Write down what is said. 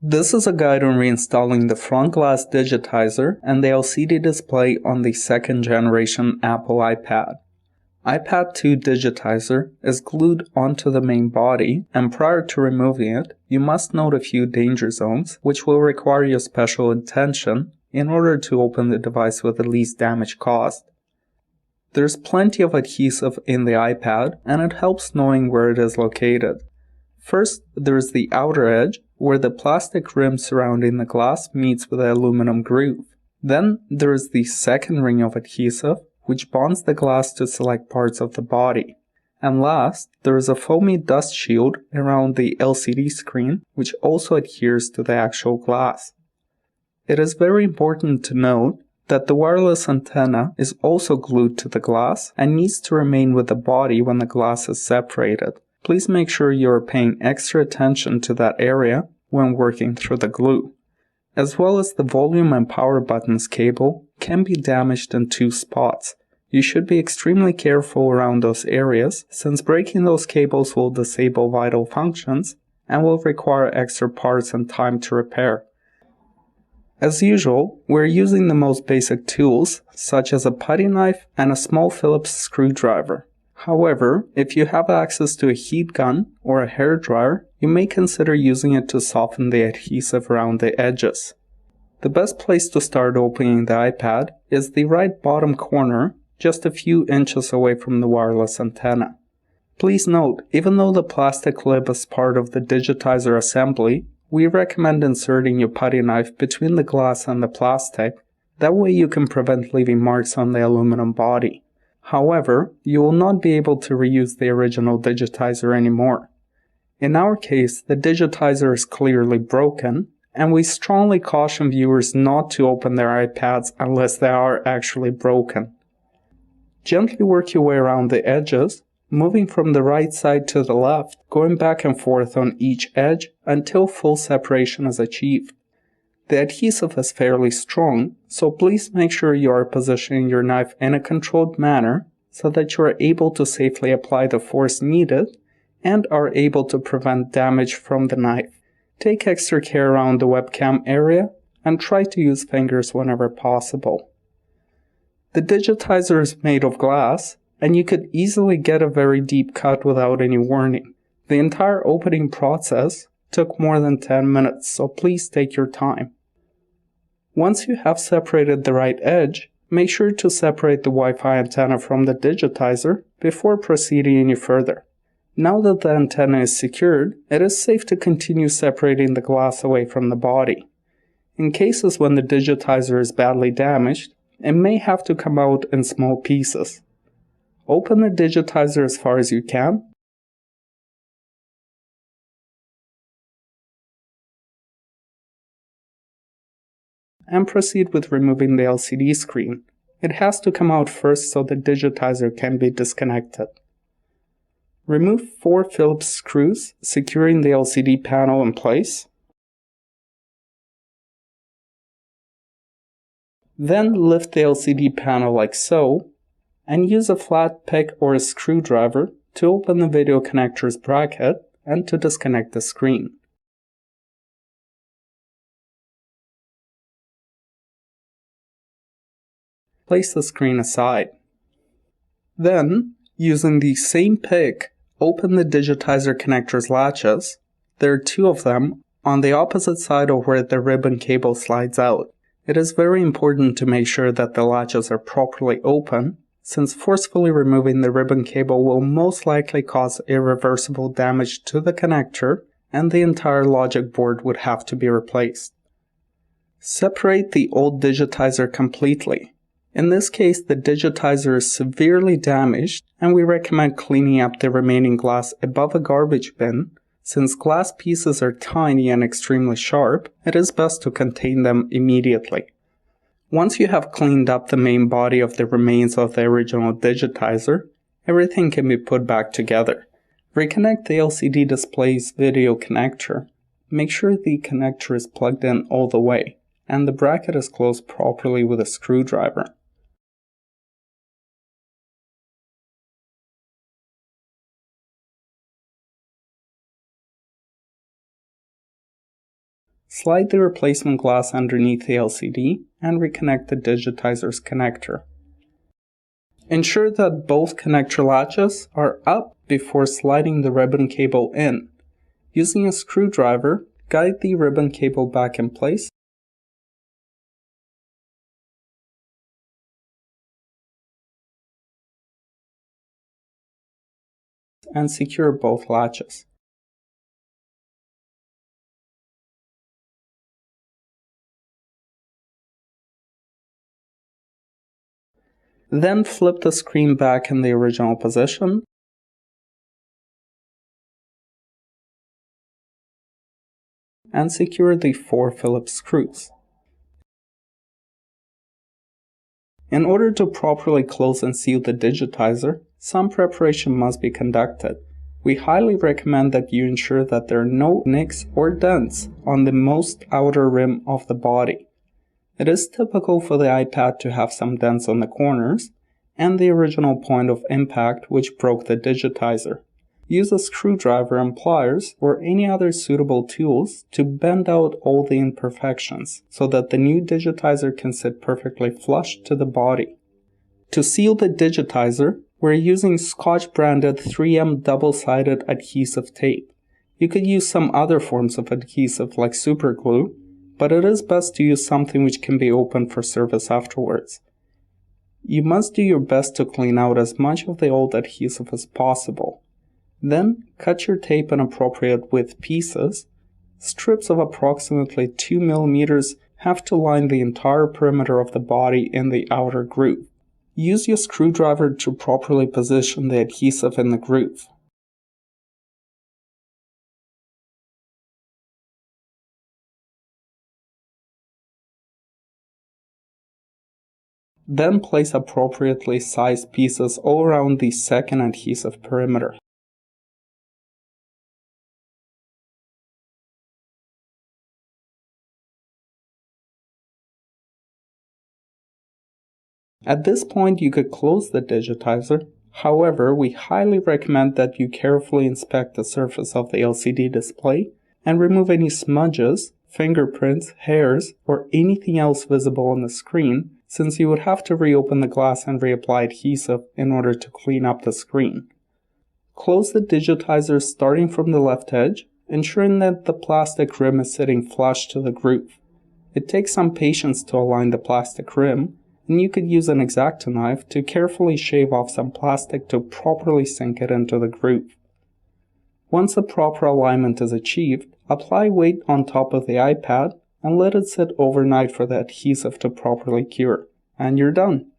This is a guide on reinstalling the front glass digitizer and the LCD display on the second generation Apple iPad. iPad 2 digitizer is glued onto the main body, and prior to removing it, you must note a few danger zones which will require your special attention in order to open the device with the least damage caused. There's plenty of adhesive in the iPad, and it helps knowing where it is located. First, there's the outer edge, where the plastic rim surrounding the glass meets with the aluminum groove. Then there is the second ring of adhesive, which bonds the glass to select parts of the body. And last, there is a foamy dust shield around the LCD screen, which also adheres to the actual glass. It is very important to note that the wireless antenna is also glued to the glass and needs to remain with the body when the glass is separated. Please make sure you are paying extra attention to that area when working through the glue. As well as the volume and power buttons cable can be damaged in two spots. You should be extremely careful around those areas, since breaking those cables will disable vital functions and will require extra parts and time to repair. As usual, we're using the most basic tools, such as a putty knife and a small Phillips screwdriver. However, if you have access to a heat gun or a hairdryer, you may consider using it to soften the adhesive around the edges. The best place to start opening the iPad is the right bottom corner, just a few inches away from the wireless antenna. Please note, even though the plastic lid is part of the digitizer assembly, we recommend inserting your putty knife between the glass and the plastic. That way you can prevent leaving marks on the aluminum body. However, you will not be able to reuse the original digitizer anymore. In our case, the digitizer is clearly broken, and we strongly caution viewers not to open their iPads unless they are actually broken. Gently work your way around the edges, moving from the right side to the left, going back and forth on each edge until full separation is achieved. The adhesive is fairly strong, so please make sure you are positioning your knife in a controlled manner so that you are able to safely apply the force needed and are able to prevent damage from the knife. Take extra care around the webcam area and try to use fingers whenever possible. The digitizer is made of glass, and you could easily get a very deep cut without any warning. The entire opening process took more than 10 minutes, so please take your time. Once you have separated the right edge, make sure to separate the Wi-Fi antenna from the digitizer before proceeding any further. Now that the antenna is secured, it is safe to continue separating the glass away from the body. In cases when the digitizer is badly damaged, it may have to come out in small pieces. Open the digitizer as far as you can, and proceed with removing the LCD screen. It has to come out first so the digitizer can be disconnected. Remove 4 Phillips screws, securing the LCD panel in place. Then lift the LCD panel like so, and use a flat pick or a screwdriver to open the video connector's bracket and to disconnect the screen. Place the screen aside. Then, using the same pick, open the digitizer connector's latches. There are 2 of them on the opposite side of where the ribbon cable slides out. It is very important to make sure that the latches are properly open, since forcefully removing the ribbon cable will most likely cause irreversible damage to the connector, and the entire logic board would have to be replaced. Separate the old digitizer completely. In this case, the digitizer is severely damaged, and we recommend cleaning up the remaining glass above a garbage bin. Since glass pieces are tiny and extremely sharp, it is best to contain them immediately. Once you have cleaned up the main body of the remains of the original digitizer, everything can be put back together. Reconnect the LCD display's video connector. Make sure the connector is plugged in all the way, and the bracket is closed properly with a screwdriver. Slide the replacement glass underneath the LCD and reconnect the digitizer's connector. Ensure that both connector latches are up before sliding the ribbon cable in. Using a screwdriver, guide the ribbon cable back in place and secure both latches. Then flip the screen back in the original position and secure the 4 Phillips screws. In order to properly close and seal the digitizer, some preparation must be conducted. We highly recommend that you ensure that there are no nicks or dents on the most outer rim of the body. It is typical for the iPad to have some dents on the corners and the original point of impact which broke the digitizer. Use a screwdriver and pliers or any other suitable tools to bend out all the imperfections so that the new digitizer can sit perfectly flush to the body. To seal the digitizer, we're using Scotch branded 3M double-sided adhesive tape. You could use some other forms of adhesive like super glue, but it is best to use something which can be opened for service afterwards. You must do your best to clean out as much of the old adhesive as possible. Then, cut your tape in appropriate width pieces. Strips of approximately 2 mm have to line the entire perimeter of the body in the outer groove. Use your screwdriver to properly position the adhesive in the groove. Then place appropriately sized pieces all around the second adhesive perimeter. At this point, you could close the digitizer. However, we highly recommend that you carefully inspect the surface of the LCD display and remove any smudges, fingerprints, hairs, or anything else visible on the screen, since you would have to reopen the glass and reapply adhesive in order to clean up the screen. Close the digitizer starting from the left edge, ensuring that the plastic rim is sitting flush to the groove. It takes some patience to align the plastic rim, and you could use an X-Acto knife to carefully shave off some plastic to properly sink it into the groove. Once the proper alignment is achieved, apply weight on top of the iPad and let it sit overnight for the adhesive to properly cure, and you're done.